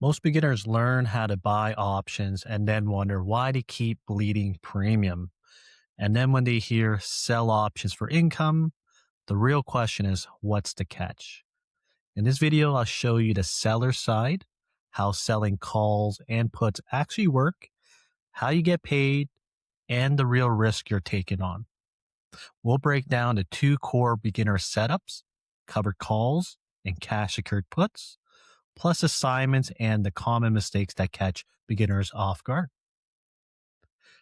Most beginners learn how to buy options and then wonder why they keep bleeding premium. And then when they hear sell options for income, the real question is what's the catch? In this video, I'll show you the seller side, how selling calls and puts actually work, how you get paid, and the real risk you're taking on. We'll break down the two core beginner setups, covered calls and cash secured puts, plus assignments and the common mistakes that catch beginners off guard.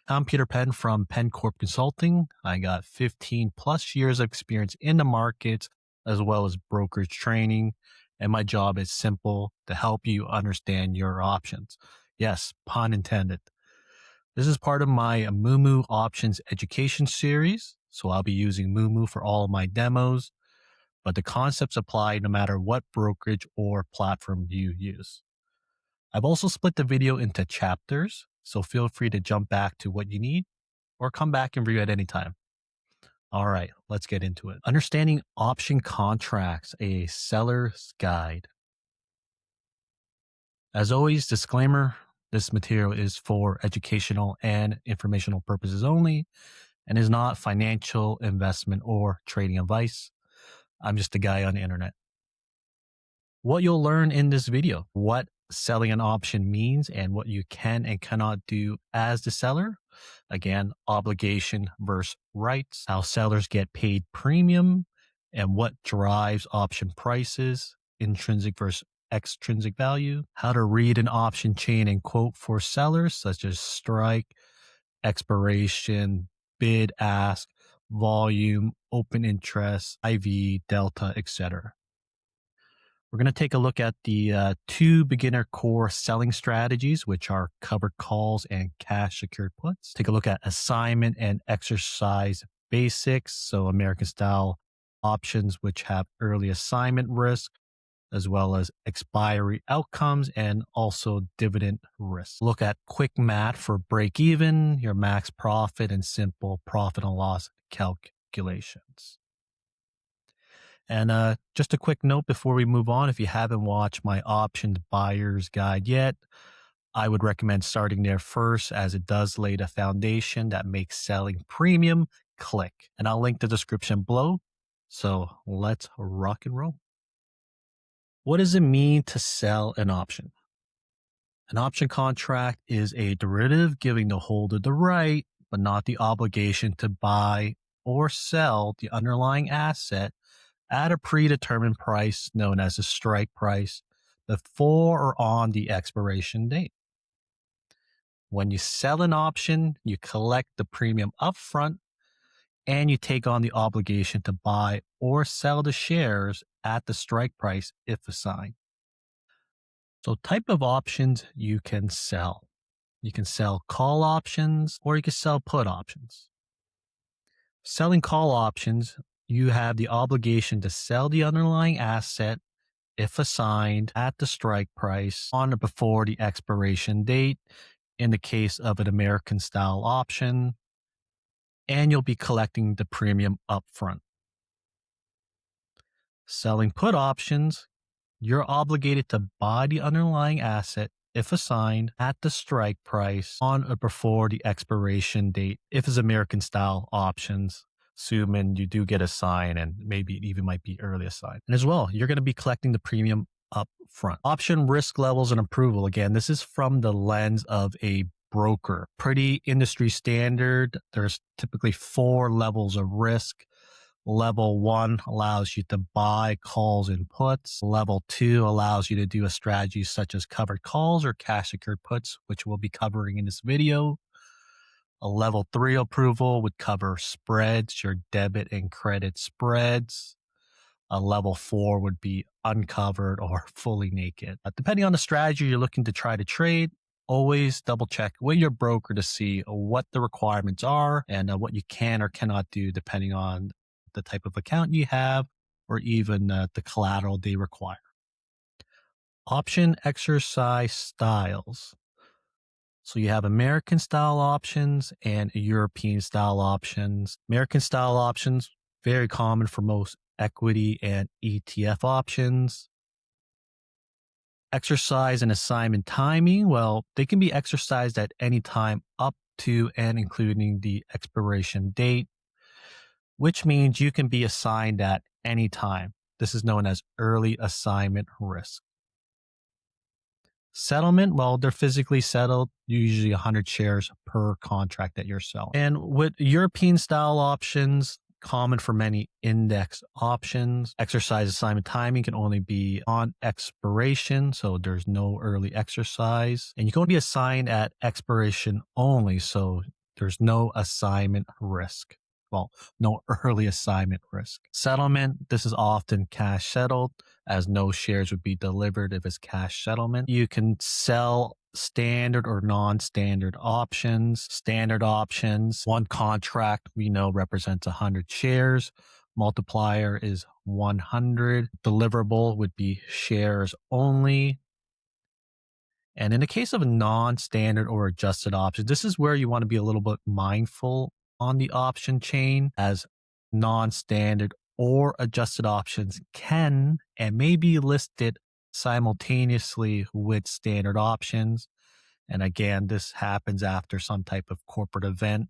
I'm Peter Penn from Penn Corp Consulting. I got 15 plus years of experience in the markets as well as brokerage training. And my job is simple to help you understand your options. Yes, pun intended. This is part of my Moomoo options education series. So I'll be using Moomoo for all of my demos, but the concepts apply no matter what brokerage or platform you use. I've also split the video into chapters, so feel free to jump back to what you need or come back and review at any time. All right, let's get into it. Understanding option contracts, a seller's guide. As always, disclaimer, this material is for educational and informational purposes only and is not financial, investment, or trading advice. I'm just a guy on the internet. What you'll learn in this video, what selling an option means and what you can and cannot do as the seller. Again, obligation versus rights, how sellers get paid premium and what drives option prices, intrinsic versus extrinsic value, how to read an option chain and quote for sellers such as strike, expiration, bid, ask, volume, open interest, IV, delta, etc. We're going to take a look at the two beginner core selling strategies, which are covered calls and cash secured puts. Take a look at assignment and exercise basics. So American style options, which have early assignment risk, as well as expiry outcomes and also dividend risk. Look at quick math for break even, your max profit, and simple profit and loss calculations. And just a quick note before we move on, if you haven't watched my options buyer's guide yet, I would recommend starting there first as it does lay the foundation that makes selling premium click. And I'll link the description below. So let's rock and roll. What does it mean to sell an option? An option contract is a derivative giving the holder the right, but not the obligation to buy or sell the underlying asset at a predetermined price known as a strike price before or on the expiration date. When you sell an option, you collect the premium upfront and you take on the obligation to buy or sell the shares at the strike price if assigned. So type of options you can sell. You can sell call options or you can sell put options. Selling call options, you have the obligation to sell the underlying asset if assigned at the strike price on or before the expiration date in the case of an American style option, and you'll be collecting the premium upfront. Selling put options, you're obligated to buy the underlying asset if assigned at the strike price on or before the expiration date if it's American style options, assuming you do get assigned and maybe it even might be early assigned. And as well, you're going to be collecting the premium up front. Option risk levels and approval. Again, this is from the lens of a broker. Pretty industry standard. There's typically 4 levels of risk. Level 1 allows you to buy calls and puts. Level 2 allows you to do a strategy such as covered calls or cash secured puts, which we'll be covering in this video. A level 3 approval would cover spreads, your debit and credit spreads. A level 4 would be uncovered or fully naked. Depending on the strategy you're looking to try to trade, always double check with your broker to see what the requirements are and what you can or cannot do depending on the type of account you have or even the collateral they require. Option exercise styles. So you have American style options and European style options. American style options, very common for most equity and ETF options. Exercise and assignment timing, well, they can be exercised at any time up to and including the expiration date, which means you can be assigned at any time. This is known as early assignment risk. Settlement, well, they're physically settled, usually 100 shares per contract that you're selling. And with European style options, common for many index options, exercise assignment timing can only be on expiration, so there's no early exercise. And you can only be assigned at expiration only, so there's no assignment risk. Well, no early assignment risk. Settlement, this is often cash settled, as no shares would be delivered if it's cash settlement. You can sell standard or non-standard options. Standard options, one contract we know represents 100 shares. Multiplier is 100. Deliverable would be shares only. And in the case of a non-standard or adjusted option, this is where you want to be a little bit mindful on the option chain, as non-standard or adjusted options can and may be listed simultaneously with standard options. And again, this happens after some type of corporate event,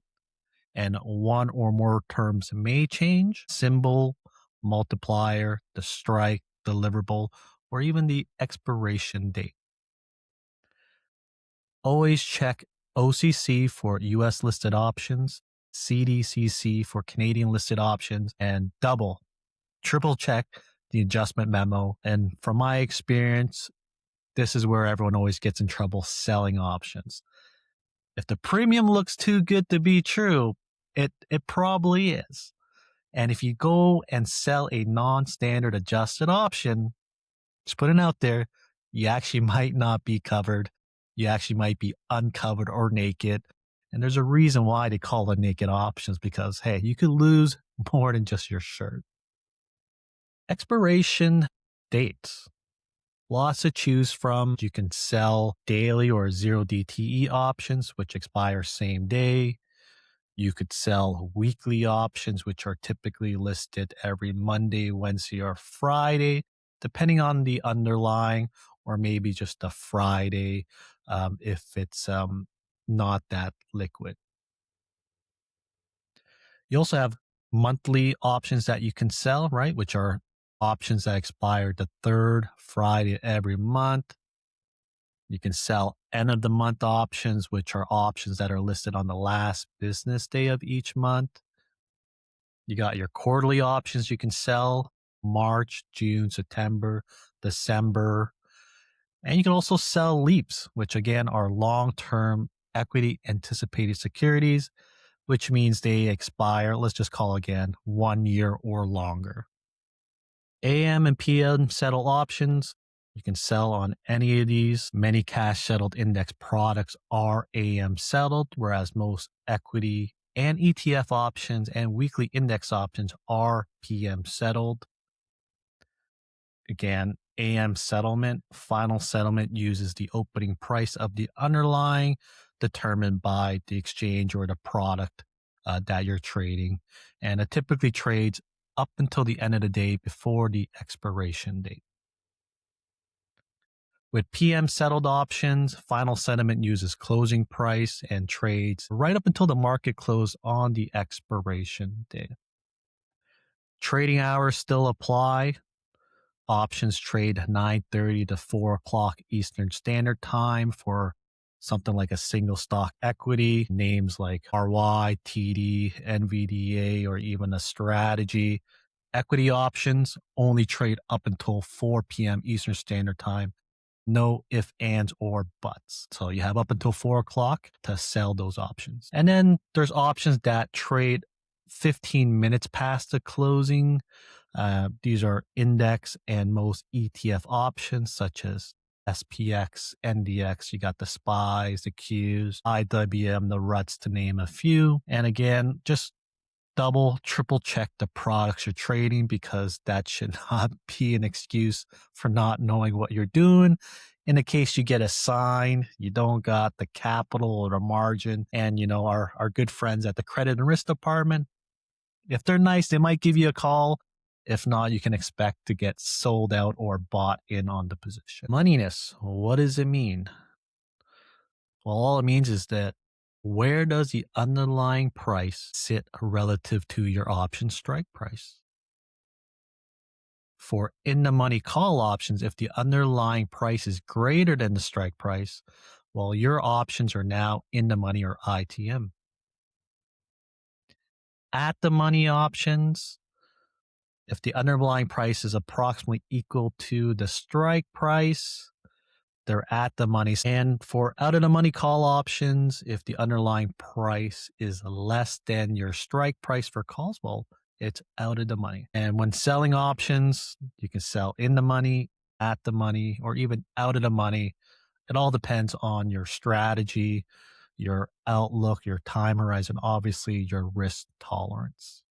and one or more terms may change: symbol, multiplier, the strike, deliverable, or even the expiration date. Always check OCC for US listed options, CDCC for Canadian listed options, and triple check the adjustment memo. And from my experience, this is where everyone always gets in trouble selling options. If the premium looks too good to be true, it probably is. And if you go and sell a non-standard adjusted option, just put it out there, you actually might not be covered. You actually might be uncovered or naked. And there's a reason why they call it naked options, because, hey, you could lose more than just your shirt. Expiration dates. Lots to choose from. You can sell daily or 0 DTE options, which expire same day. You could sell weekly options, which are typically listed every Monday, Wednesday, or Friday, depending on the underlying, or maybe just a Friday if it's not that liquid. You also have monthly options that you can sell, right? Which are options that expire the third Friday every month. You can sell end of the month options, which are options that are listed on the last business day of each month. You got your quarterly options you can sell: March, June, September, December. And you can also sell leaps, which again are long-term equity anticipated securities, which means they expire, let's just call again, 1 year or longer. AM and PM settle options. You can sell on any of these. Many cash settled index products are AM settled, whereas most equity and ETF options and weekly index options are PM settled. Again, AM settlement, final settlement uses the opening price of the underlying determined by the exchange or the product that you're trading. And it typically trades up until the end of the day before the expiration date. With PM settled options, final settlement uses closing price and trades right up until the market close on the expiration date. Trading hours still apply. Options trade 9:30 to 4 o'clock Eastern Standard Time for something like a single stock equity, names like RY, TD, NVDA, or even a strategy. Equity options only trade up until 4 p.m. Eastern Standard Time. No ifs, ands, or buts. So you have up until 4 o'clock to sell those options. And then there's options that trade 15 minutes past the closing. These are index and most ETF options, such as SPX, NDX. You got the SPYs, the Qs, IWM, the RUTs, to name a few. And again, just triple check the products you're trading, because that should not be an excuse for not knowing what you're doing. In the case you get assigned, you don't got the capital or the margin, and our good friends at the credit and risk department, if they're nice, they might give you a call. If not, you can expect to get sold out or bought in on the position. Moneyness, what does it mean? Well, all it means is that where does the underlying price sit relative to your option strike price? For in the money call options, if the underlying price is greater than the strike price, well, your options are now in the money or ITM. At the money options, if the underlying price is approximately equal to the strike price, they're at the money. And for out of the money call options, if the underlying price is less than your strike price for calls, well, it's out of the money. And when selling options, you can sell in the money, at the money, or even out of the money. It all depends on your strategy, your outlook, your time horizon, obviously your risk tolerance.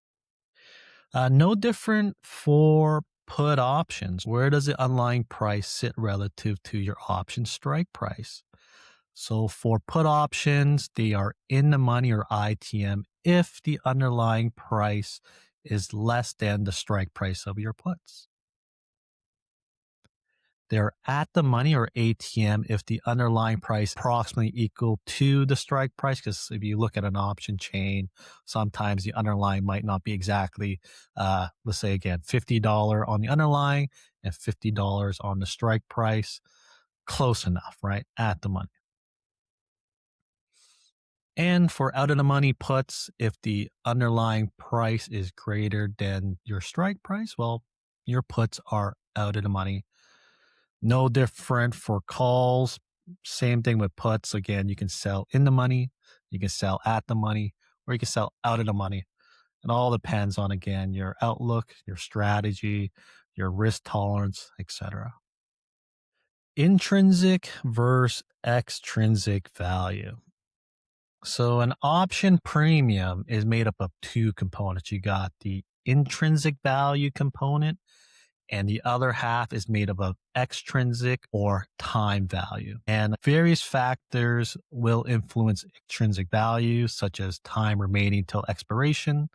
No different for put options. Where does the underlying price sit relative to your option strike price? So for put options, they are in the money or ITM if the underlying price is less than the strike price of your puts. They're at the money or ATM if the underlying price approximately equal to the strike price. Because if you look at an option chain, sometimes the underlying might not be exactly, let's say again, $50 on the underlying and $50 on the strike price. Close enough, right? At the money. And for out of the money puts, if the underlying price is greater than your strike price, well, your puts are out of the money. No different for calls. Same thing with puts. Again, you can sell in the money, you can sell at the money, or you can sell out of the money. It all depends on, again, your outlook, your strategy, your risk tolerance, etc. Intrinsic versus extrinsic value. So an option premium is made up of two components. You got the intrinsic value component, and the other half is made up of extrinsic or time value. And various factors will influence intrinsic value, such as time remaining till expiration,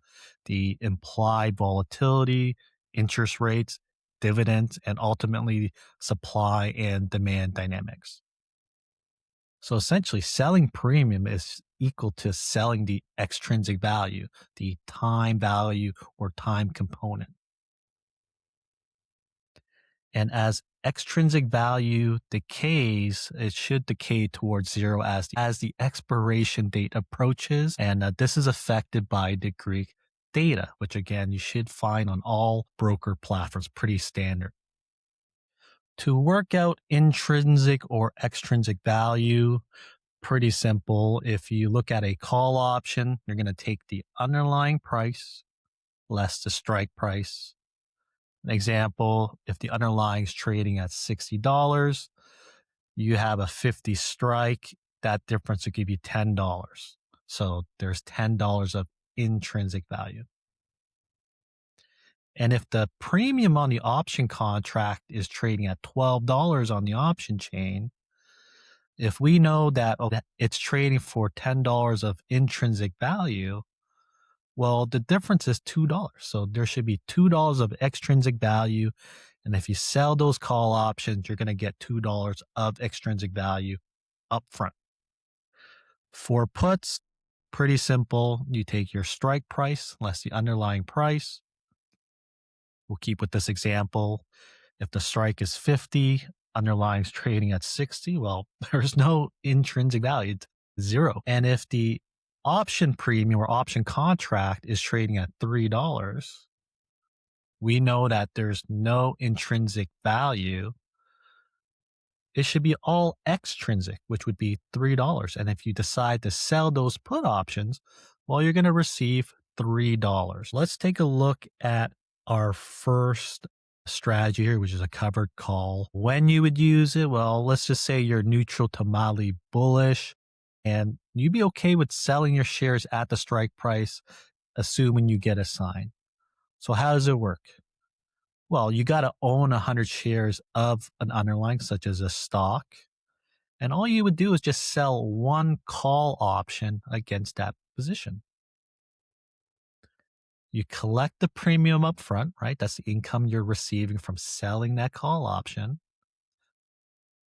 the implied volatility, interest rates, dividends, and ultimately supply and demand dynamics. So essentially, selling premium is equal to selling the extrinsic value, the time value or time component. And as extrinsic value decays, it should decay towards zero as the expiration date approaches. And this is affected by the Greek data, which again, you should find on all broker platforms, pretty standard. To work out intrinsic or extrinsic value, pretty simple. If you look at a call option, you're going to take the underlying price less the strike price. An example, if the underlying is trading at $60, you have a 50 strike, that difference will give you $10. So there's $10 of intrinsic value. And if the premium on the option contract is trading at $12 on the option chain, if we know that it's trading for $10 of intrinsic value, well, the difference is $2. So there should be $2 of extrinsic value. And if you sell those call options, you're going to get $2 of extrinsic value up front. For puts, pretty simple. You take your strike price less the underlying price. We'll keep with this example. If the strike is 50, underlying is trading at 60, well, there's no intrinsic value, it's zero. And if the option premium or option contract is trading at $3, we know that there's no intrinsic value. It should be all extrinsic, which would be $3. And if you decide to sell those put options, well, you're going to receive $3. Let's take a look at our first strategy here, which is a covered call. When you would use it, well, let's just say you're neutral to mildly bullish, and you'd be okay with selling your shares at the strike price, assuming you get a sign. So how does it work? Well, you got to own 100 shares of an underlying, such as a stock. And all you would do is just sell one call option against that position. You collect the premium up front, right? That's the income you're receiving from selling that call option.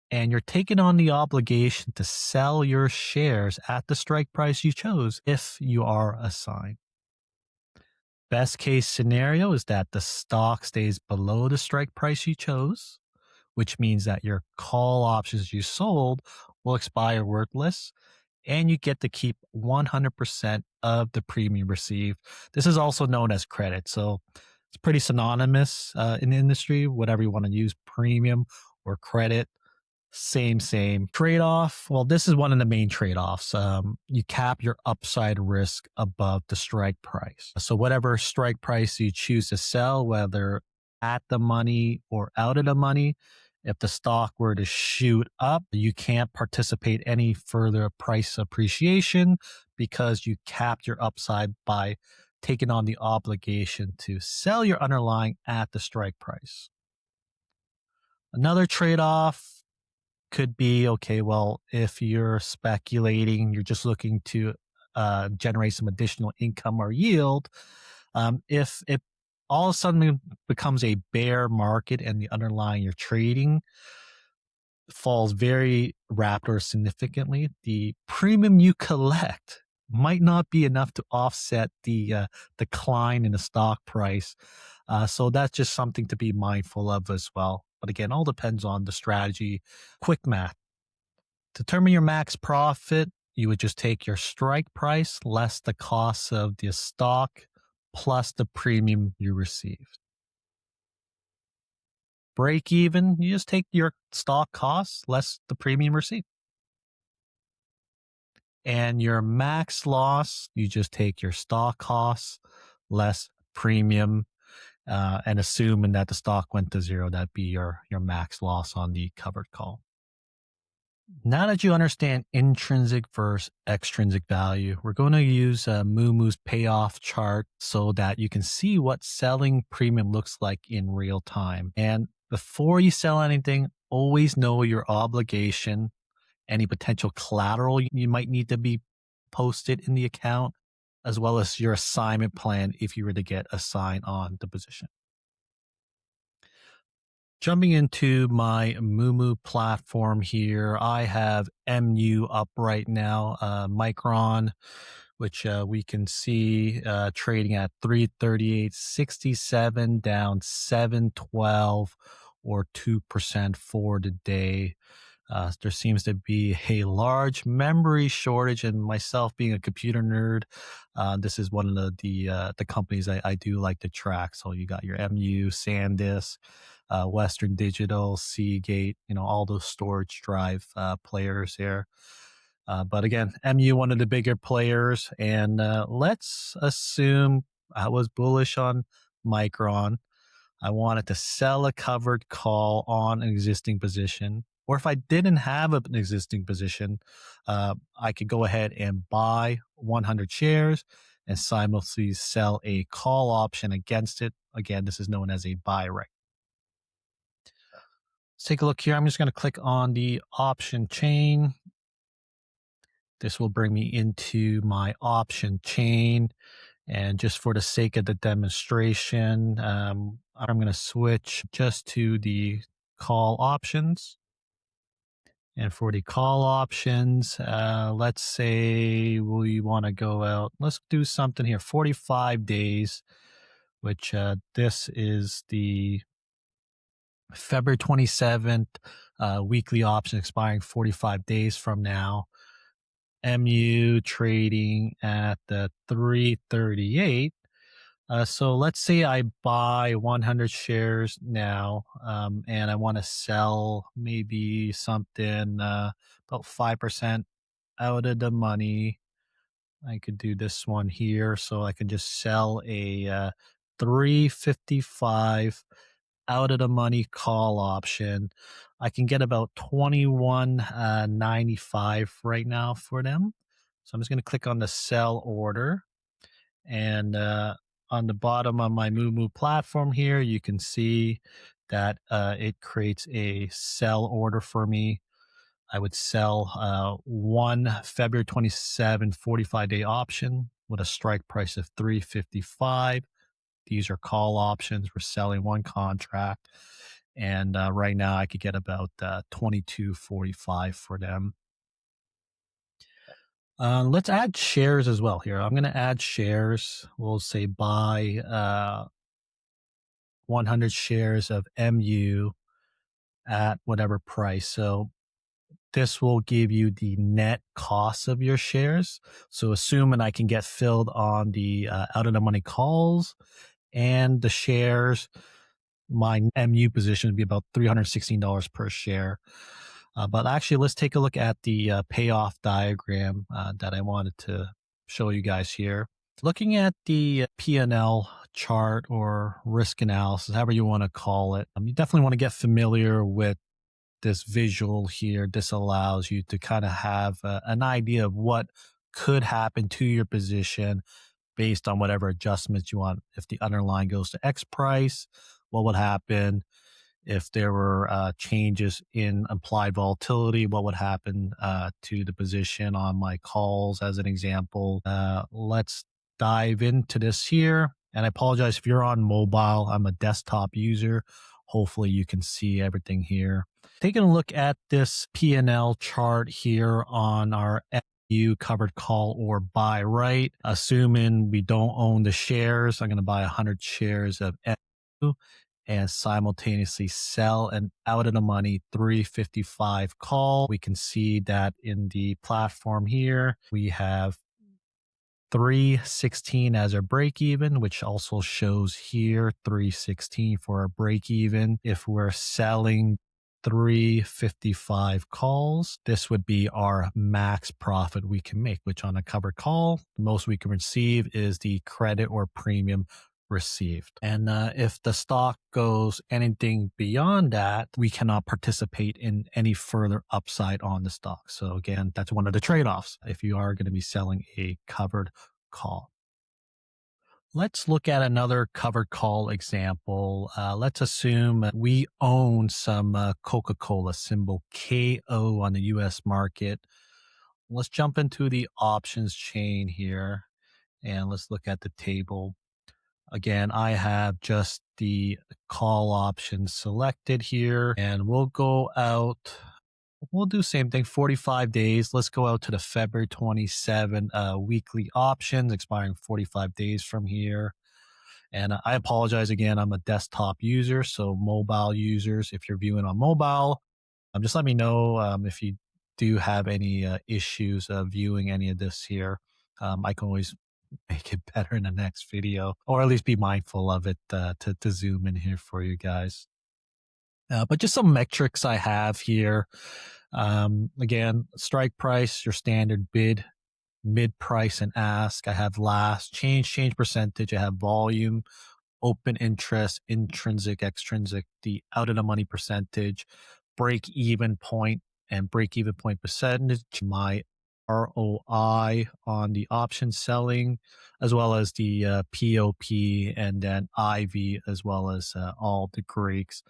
And you're taking on the obligation to sell your shares at the strike price you chose if you are assigned. Best case scenario is that the stock stays below the strike price you chose, which means that your call options you sold will expire worthless and you get to keep 100% of the premium received. This is also known as credit. So it's pretty synonymous in the industry, whatever you want to use, premium or credit. Same. Trade off. Well, this is one of the main trade offs. You cap your upside risk above the strike price. So, whatever strike price you choose to sell, whether at the money or out of the money, if the stock were to shoot up, you can't participate any further price appreciation because you capped your upside by taking on the obligation to sell your underlying at the strike price. Another trade off could be okay, well, if you're speculating, you're just looking to generate some additional income or yield. If it all of a sudden becomes a bear market and the underlying you're trading falls very rapid or significantly, the premium you collect might not be enough to offset the decline in the stock price. So that's just something to be mindful of as well. But again, all depends on the strategy. Quick math. To determine your max profit, you would just take your strike price less the cost of the stock plus the premium you received. Break even, you just take your stock costs less the premium received. And your max loss, you just take your stock costs less premium, and assuming that the stock went to zero, that'd be your max loss on the covered call. Now that you understand intrinsic versus extrinsic value, we're going to use Moomoo's payoff chart so that you can see what selling premium looks like in real time. And before you sell anything, always know your obligation, any potential collateral you might need to be posted in the account, as well as your assignment plan if you were to get assigned on the position. Jumping into my Moomoo platform here, I have MU up right now, Micron, which we can see trading at 338.67, down 712 or 2% for the day. There seems to be a large memory shortage, and myself being a computer nerd, this is one of the companies I do like to track. So you got your MU, SanDisk, Western Digital, Seagate, all those storage drive players there. But again, MU, one of the bigger players, and let's assume I was bullish on Micron. I wanted to sell a covered call on an existing position. Or if I didn't have an existing position, I could go ahead and buy 100 shares and simultaneously sell a call option against it. Again, this is known as a buy right. Let's take a look here. I'm just going to click on the option chain. This will bring me into my option chain. And just for the sake of the demonstration, I'm going to switch just to the call options. And for the call options, let's say we want to go out. Let's do something here, 45 days, which this is the February 27th weekly option expiring 45 days from now. MU trading at the 338. So let's say I buy 100 shares now, and I want to sell maybe something about 5% out of the money. I could do this one here. So I could just sell a 355 out of the money call option. I can get about 21.95 right now for them. So I'm just going to click on the sell order, and on the bottom of my Moomoo platform here, you can see that it creates a sell order for me. I would sell one February 27 45-day option with a strike price of 355. These are call options. We're selling one contract, and right now I could get about 22.45 for them. Let's add shares as well here. I'm going to add shares. We'll say buy 100 shares of MU at whatever price. So this will give you the net cost of your shares. So assuming I can get filled on the out of the money calls and the shares, my MU position would be about $316 per share. But actually, let's take a look at the payoff diagram that I wanted to show you guys here. Looking at the P&L chart or risk analysis, however you want to call it, you definitely want to get familiar with this visual here. This allows you to kind of have an idea of what could happen to your position based on whatever adjustments you want. If the underlying goes to X price, what would happen? If there were changes in implied volatility, what would happen to the position on my calls as an example? Let's dive into this here. And I apologize if you're on mobile. I'm a desktop user. Hopefully you can see everything here. Taking a look at this P&L chart here on our FU covered call or buy right, assuming we don't own the shares, I'm going to buy 100 shares of FU and simultaneously sell an out of the money 355 call. We can see that in the platform here, we have 316 as our break even, which also shows here 316 for our break even. If we're selling 355 calls, this would be our max profit we can make, which on a covered call, the most we can receive is the credit or premium received. And if the stock goes anything beyond that, we cannot participate in any further upside on the stock. So again, that's one of the trade-offs if you are going to be selling a covered call. Let's look at another covered call example. Let's assume we own some Coca-Cola, symbol KO on the US market. Let's jump into the options chain here and let's look at the table. Again, I have just the call option selected here and we'll go out. We'll do same thing, 45 days. Let's go out to the February 27 weekly options expiring 45 days from here. And I apologize again, I'm a desktop user. So mobile users, if you're viewing on mobile, just let me know if you do have any issues viewing any of this here. I can always make it better in the next video, or at least be mindful of it to zoom in here for you guys. But just some metrics I have here. Again, strike price, your standard bid, mid price and ask. I have last, change percentage. I have volume, open interest, intrinsic, extrinsic, the out of the money percentage, break even point and break even point percentage, my ROI on the option selling, as well as the POP and then IV, as well as all the Greeks.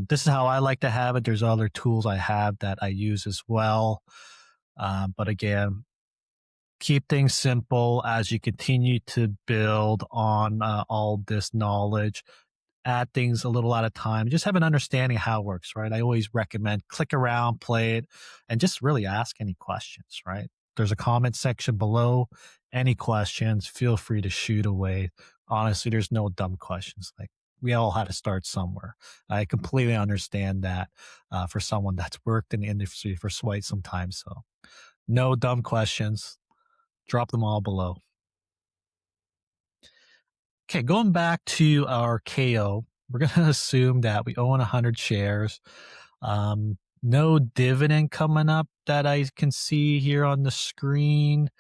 This is how I like to have it. There's other tools I have that I use as well. But again, keep things simple as you continue to build on all this knowledge. Add things a little at a time. Just have an understanding of how it works, right? I always recommend click around, play it, and just really ask any questions, right? There's a comment section below. Any questions, feel free to shoot away. Honestly, there's no dumb questions. Like, we all had to start somewhere. I completely understand that for someone that's worked in the industry for quite some time. So no dumb questions. Drop them all below. Okay, going back to our KO, we're going to assume that we own 100 shares. No dividend coming up that I can see here on the screen.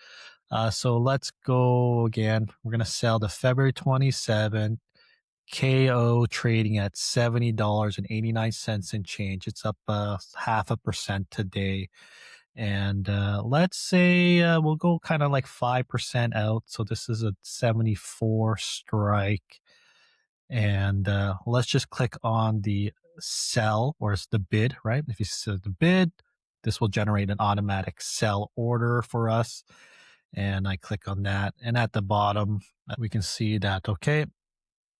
So let's go again. We're going to sell the February 27th. KO trading at $70.89 and change. It's up 0.5% today. And let's say we'll go kind of like 5% out. So this is a 74 strike. And let's just click on the sell, or it's the bid, right? If you set the bid, this will generate an automatic sell order for us. And I click on that. And at the bottom, we can see that, okay,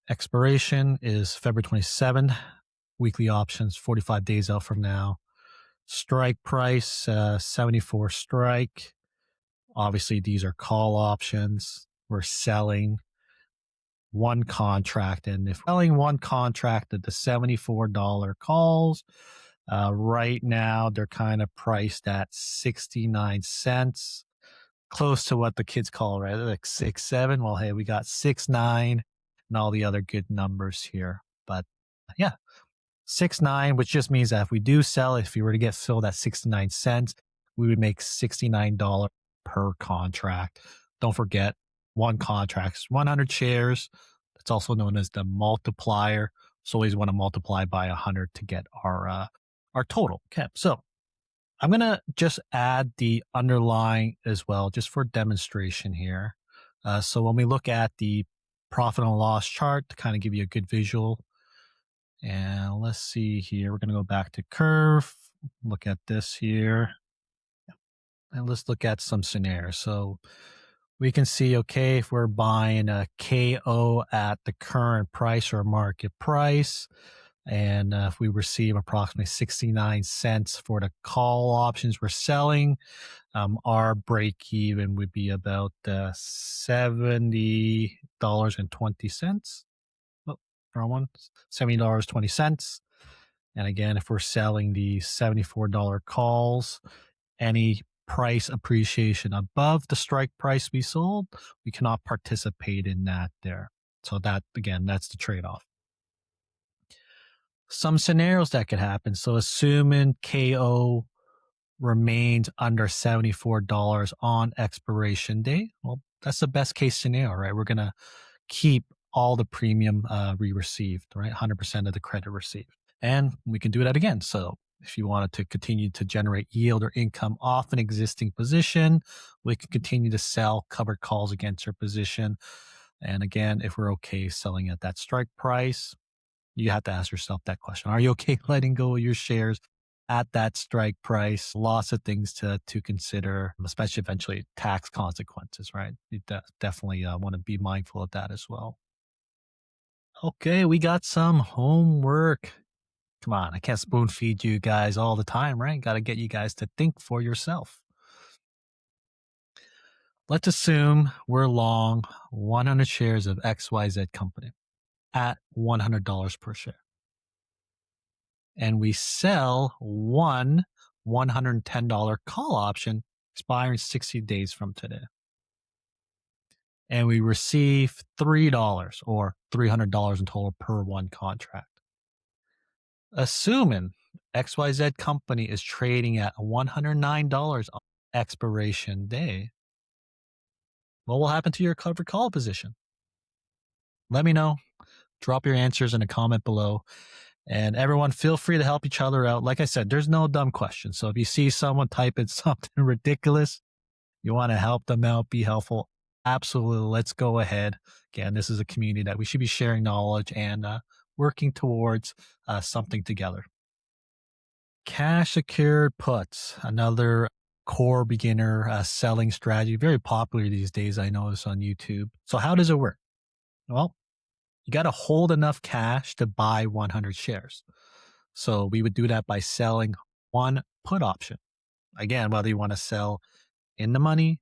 expiration is February 27th. Weekly options 45 days out from now. Strike price 74 strike. Obviously, these are call options. We're selling one contract, and if selling one contract at the $74 calls, right now they're kind of priced at 69 cents, close to what the kids call, right, like 6-7. Well, hey, we got 6-9 and all the other good numbers here. But yeah, 6-9, which just means that if we do sell, if you were to get filled at 69 cents, we would make $69 per contract. Don't forget, one contract's 100 shares. It's also known as the multiplier. So always want to multiply by 100 to get our total. Okay, so I'm gonna just add the underlying as well, just for demonstration here. So when we look at the profit and loss chart to kind of give you a good visual, and let's see here, we're gonna go back to curve, look at this here, and let's look at some scenarios. So we can see, okay, if we're buying a KO at the current price or market price, and if we receive approximately 69 cents for the call options we're selling, our break even would be about $70.20. Oh, wrong one. $70.20. And again, if we're selling the $74 calls, any price appreciation above the strike price we sold, we cannot participate in that there. So that, again, that's the trade-off. Some scenarios that could happen. So assuming KO remains under $74 on expiration day, well, that's the best case scenario, right? We're going to keep all the premium we received, right? 100% of the credit received. And we can do that again. So if you wanted to continue to generate yield or income off an existing position, we can continue to sell covered calls against your position. And again, if we're okay selling at that strike price, you have to ask yourself that question. Are you okay letting go of your shares at that strike price? Lots of things to consider, especially eventually tax consequences, right? You definitely want to be mindful of that as well. Okay, we got some homework. Come on, I can't spoon feed you guys all the time, right? Got to get you guys to think for yourself. Let's assume we're long 100 shares of XYZ company at $100 per share. And we sell one $110 call option expiring 60 days from today. And we receive $3 or $300 in total per one contract. Assuming XYZ company is trading at $109 on expiration day, what will happen to your covered call position? Let me know. Drop your answers in a comment below. And everyone, feel free to help each other out. Like I said, there's no dumb questions. So if you see someone type in something ridiculous, you want to help them out, be helpful, absolutely, let's go ahead. Again, this is a community that we should be sharing knowledge and working towards something together. Cash secured puts, another core beginner selling strategy, very popular these days, I notice on YouTube. So how does it work? Well, you got to hold enough cash to buy 100 shares. So we would do that by selling one put option. Again, whether you want to sell in the money,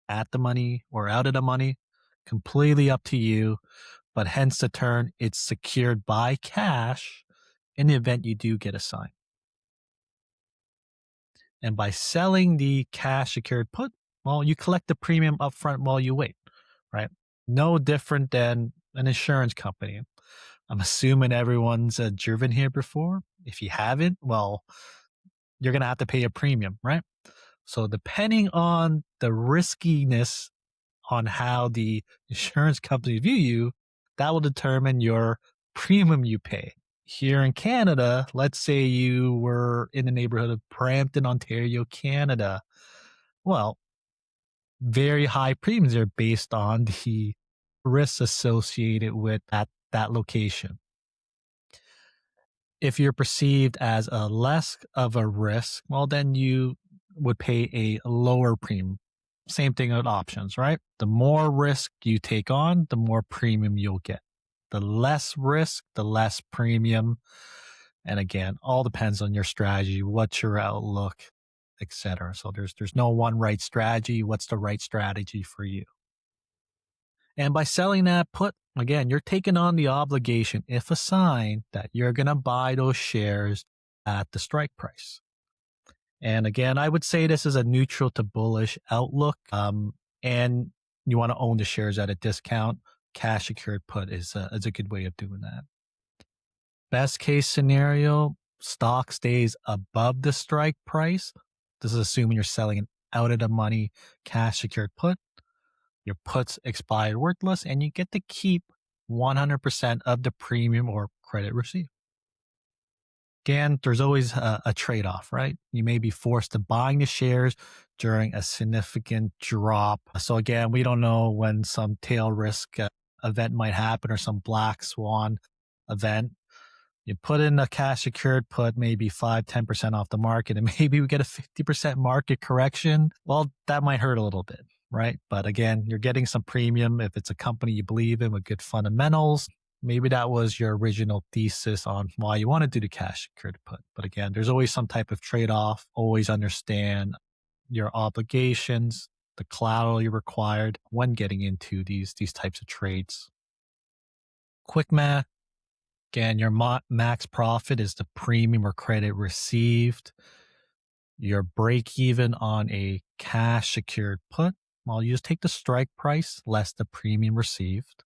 at the money, or out of the money, completely up to you. But hence the term, it's secured by cash in the event you do get assigned. And by selling the cash secured put, well, you collect the premium upfront while you wait, right? No different than an insurance company. I'm assuming everyone's driven here before. If you haven't, well, you're going to have to pay a premium, right? So depending on the riskiness on how the insurance company view you, that will determine your premium you pay. Here in Canada, let's say you were in the neighborhood of Brampton, Ontario, Canada. Well, very high premiums are based on the risks associated with that location. If you're perceived as a less of a risk, well, then you would pay a lower premium. same thing with options, right? The more risk you take on, the more premium you'll get. The less risk, the less premium. And again, all depends on your strategy, what's your outlook, etc. So there's no one right strategy. What's the right strategy for you? And by selling that put, again, you're taking on the obligation, if assigned, that you're going to buy those shares at the strike price. And again, I would say this is a neutral to bullish outlook. And you want to own the shares at a discount. Cash secured put is a good way of doing that. Best case scenario, stock stays above the strike price. This is assuming you're selling an out of the money cash secured put. Your puts expire worthless, and you get to keep 100% of the premium or credit received. Again, there's always a trade-off, right? You may be forced to buying the shares during a significant drop. So again, we don't know when some tail risk event might happen or some black swan event. You put in a cash secured put, maybe 5-10% off the market, and maybe we get a 50% market correction. Well, that might hurt a little bit, right? But again, you're getting some premium if it's a company you believe in with good fundamentals. Maybe that was your original thesis on why you want to do the cash secured put. But again, there's always some type of trade-off. Always understand your obligations, the collateral you required when getting into these types of trades. Quick math. Again, your max profit is the premium or credit received. Your break even on a cash secured put, well, you just take the strike price less the premium received.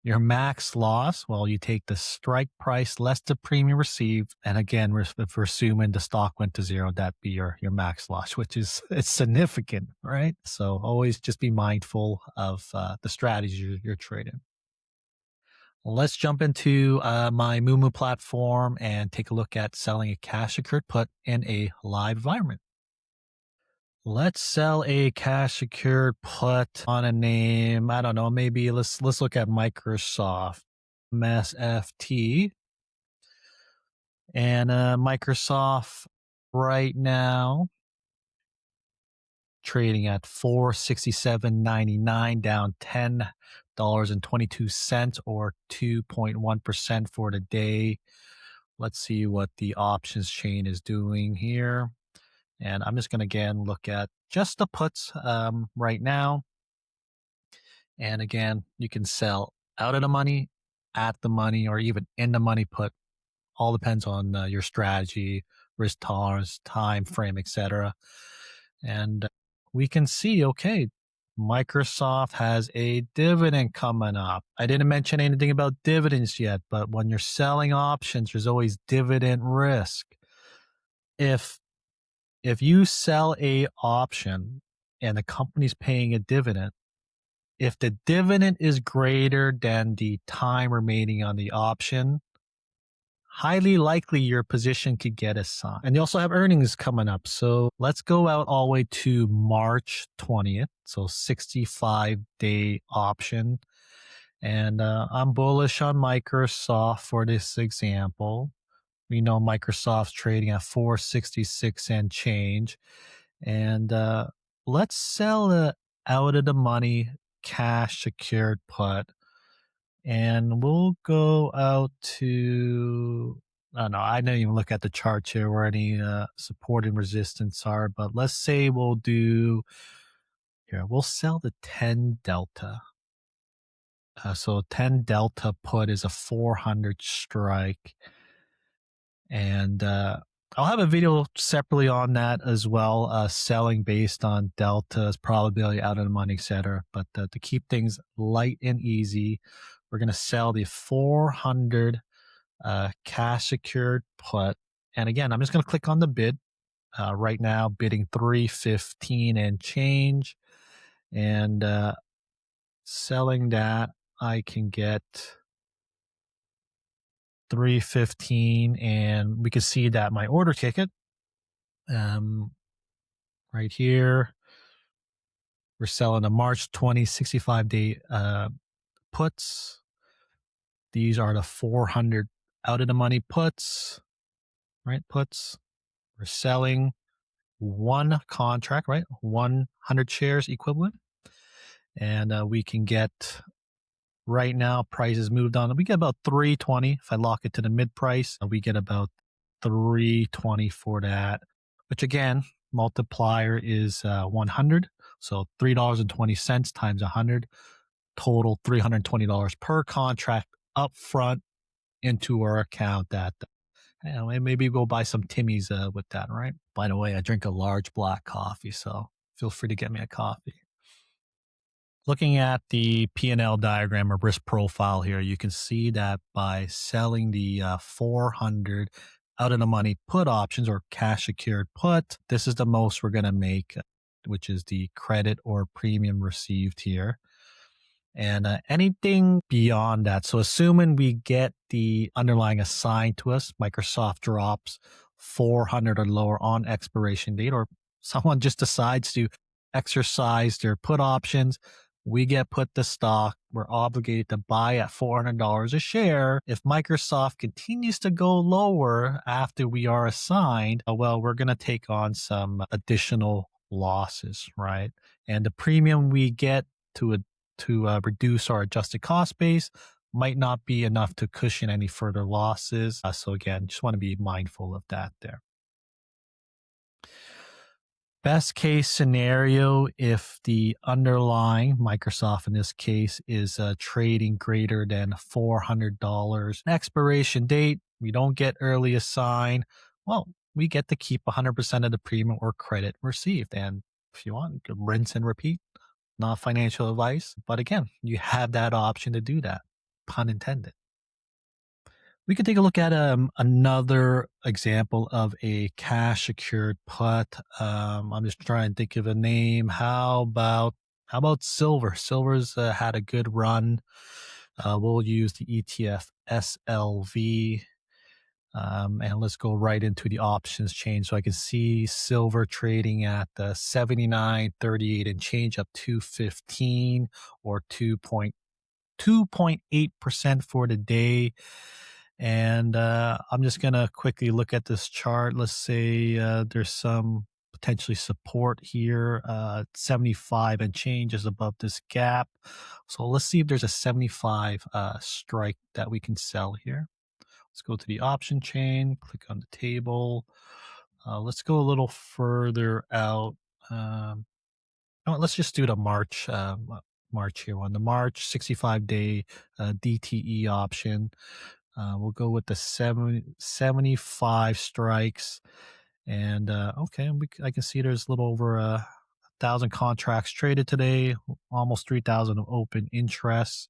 Your max loss, well, you take the strike price less the premium received. And again, if we're assuming the stock went to zero, that'd be your max loss, which is it's significant, right? So always just be mindful of the strategy you're trading. Let's jump into my Moomoo platform and take a look at selling a cash secured put in a live environment. Let's sell a cash secured put on a name. I don't know. Maybe let's look at Microsoft, MSFT, and Microsoft right now trading at $467.99, down $10.22 or 2.1% for the day. Let's see what the options chain is doing here. And I'm just going to again look at just the puts right now. And again, you can sell out of the money, at the money, or even in the money put. All depends on your strategy, risk tolerance, time frame, etc. And we can see, okay, Microsoft has a dividend coming up. I didn't mention anything about dividends yet, but when you're selling options, there's always dividend risk. If you sell a option and the company's paying a dividend, if the dividend is greater than the time remaining on the option, highly likely your position could get assigned. And you also have earnings coming up. So let's go out all the way to March 20th. So 65-day option. And I'm bullish on Microsoft for this example. We know Microsoft's trading at 466 and change. And let's sell a out of the money cash secured put. And we'll go out to, I don't know, I didn't even look at the chart here where any support and resistance are, but let's say we'll do, here, we'll sell the 10 delta. So 10 delta put is a 400 strike. And I'll have a video separately on that as well, selling based on deltas, probability out of the money, etc. But to keep things light and easy, we're going to sell the 400 cash secured put. And again, I'm just going to click on the bid right now, bidding 315 and change. And selling that, I can get 315, and we can see that my order ticket right here, we're selling a March 20 65-day puts. These are the 400 out of the money puts, right? Puts. We're selling one contract, right? 100 shares equivalent. And we can get, right now, prices moved on. We get about 320. If I lock it to the mid price, we get about 320 for that, which again, multiplier is 100. So $3.20 times 100, total $320 per contract up front into our account. That, and maybe go buy some Timmy's with that, right? By the way, I drink a large black coffee, so feel free to get me a coffee. Looking at the P&L diagram or risk profile here, you can see that by selling the 400 out of the money put options or cash secured put, this is the most we're going to make, which is the credit or premium received here. And anything beyond that, so assuming we get the underlying assigned to us, Microsoft drops 400 or lower on expiration date, or someone just decides to exercise their put options, we get put the stock. We're obligated to buy at $400 a share. If Microsoft continues to go lower after we are assigned, well, we're going to take on some additional losses, right? And the premium we get to reduce our adjusted cost base might not be enough to cushion any further losses. So again, just want to be mindful of that there. Best case scenario, if the underlying, Microsoft in this case, is trading greater than $400 expiration date, we don't get early assigned, well, we get to keep 100% of the premium or credit received. And if you want, you can rinse and repeat. Not financial advice, but again, you have that option to do that, pun intended. We could take a look at another example of a cash secured put. I'm just trying to think of a name. How about silver? Silver's had a good run. We'll use the ETF SLV. And let's go right into the options chain. So I can see silver trading at 79.38 and change, up to 15 or 2.8% for the day. And I'm just going to quickly look at this chart. Let's say there's some potentially support here. 75 and change is above this gap. So let's see if there's a 75 strike that we can sell here. Let's go to the option chain, click on the table. Let's go a little further out. Let's just do the March here one. The March 65-day DTE option. We'll go with the 75 strikes. And okay, I can see there's a little over 1,000 contracts traded today, almost 3,000 open interests.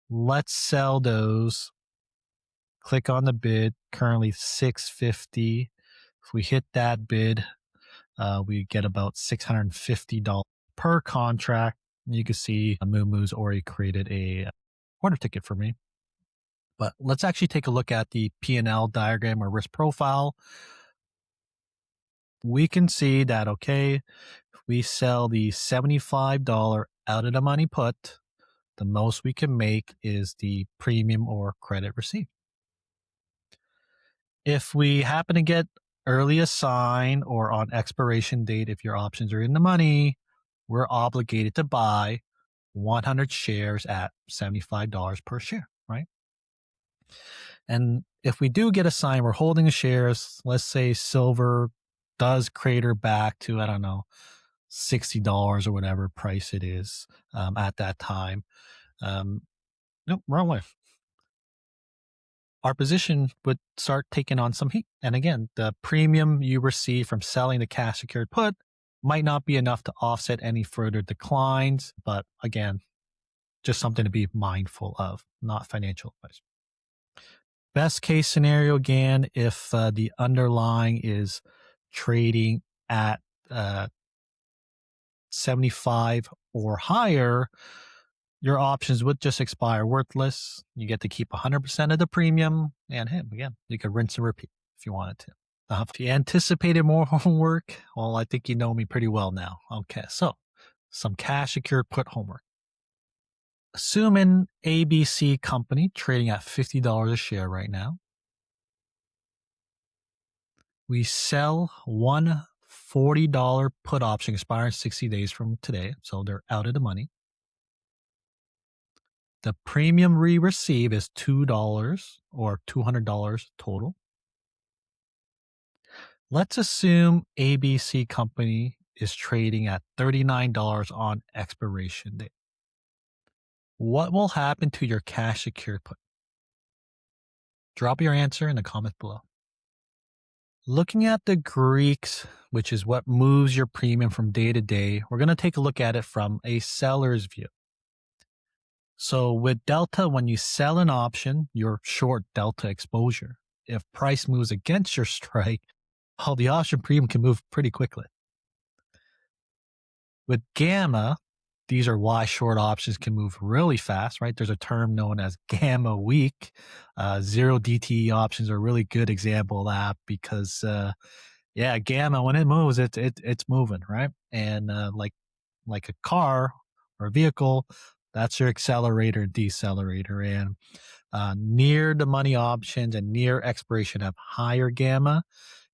Let's sell those. Click on the bid, currently $650. If we hit that bid, we get about $650 per contract. You can see Moomoo's already created a order ticket for me. But let's actually take a look at the P&L diagram or risk profile. We can see that, okay, if we sell the $75 out of the money put, the most we can make is the premium or credit received. If we happen to get early assign or on expiration date, if your options are in the money, we're obligated to buy 100 shares at $75 per share, right? And if we do get assigned, we're holding the shares. Let's say silver does crater back to, I don't know, $60 or whatever price it is at that time. Nope, wrong way. Our position would start taking on some heat. And again, the premium you receive from selling the cash secured put might not be enough to offset any further declines. But again, just something to be mindful of, not financial advice. Best case scenario, again, if the underlying is trading at 75 or higher, your options would just expire worthless. You get to keep 100% of the premium. And hey, again, you could rinse and repeat if you wanted to. If you anticipated more homework, well, I think you know me pretty well now. Okay, so some cash secured put homework. Assuming ABC company trading at $50 a share right now. We sell one $40 put option expiring 60 days from today, so they're out of the money. The premium we receive is $2 or $200 total. Let's assume ABC company is trading at $39 on expiration date. What will happen to your cash secured put? Drop your answer in the comments below. Looking at the Greeks, which is what moves your premium from day to day, we're going to take a look at it from a seller's view. So with delta, when you sell an option, you're short delta exposure. If price moves against your strike, well, the option premium can move pretty quickly. With gamma, these are why short options can move really fast, right? There's a term known as gamma weak. Zero DTE options are a really good example of that because, gamma, when it moves, it's moving, right? And like a car or a vehicle, that's your accelerator and decelerator. And near the money options and near expiration have higher gamma,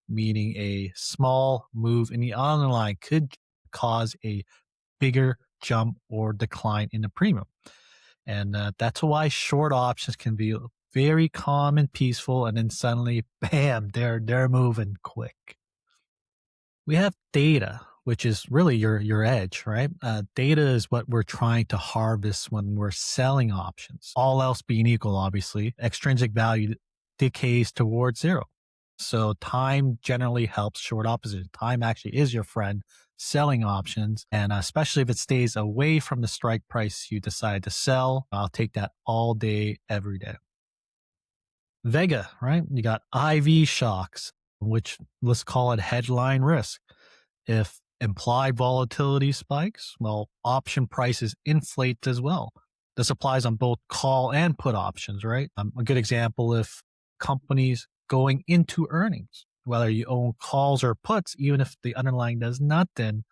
meaning a small move in the underlying could cause a bigger jump or decline in the premium. And that's why short options can be very calm and peaceful, and then suddenly, bam, they're moving quick. We have data, which is really your edge, right? Data is what we're trying to harvest when we're selling options. All else being equal, obviously, extrinsic value decays towards zero. So time generally helps short opposition. Time actually is your friend selling options. And especially if it stays away from the strike price you decide to sell, I'll take that all day, every day. Vega, right? You got IV shocks, which let's call it headline risk. If implied volatility spikes, well, option prices inflate as well. This applies on both call and put options, right? A good example, if companies going into earnings, whether you own calls or puts, even if the underlying does nothing,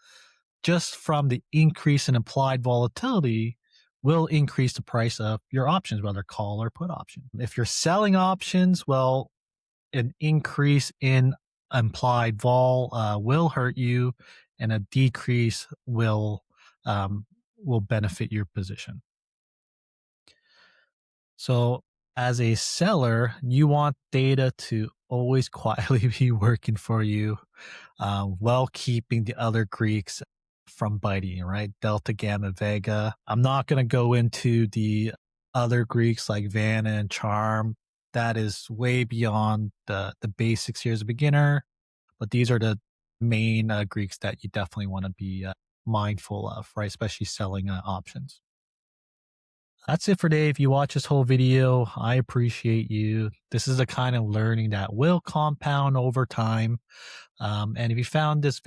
just from the increase in implied volatility will increase the price of your options, whether call or put option. If you're selling options, well, an increase in implied vol will hurt you, and a decrease will benefit your position. So as a seller, you want data to always quietly be working for you while keeping the other Greeks from biting you, right? Delta, Gamma, Vega. I'm not going to go into the other Greeks like Vanna and Charm. That is way beyond the basics here as a beginner. But these are the main Greeks that you definitely want to be mindful of, right? Especially selling options. That's it for today. If you watch this whole video, I appreciate you. This is the kind of learning that will compound over time. And if you found this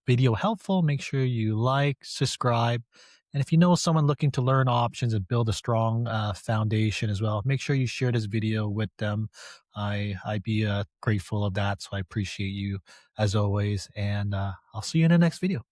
video helpful, make sure you like, subscribe. And if you know someone looking to learn options and build a strong foundation as well, make sure you share this video with them. I'd be grateful of that. So I appreciate you as always. And I'll see you in the next video.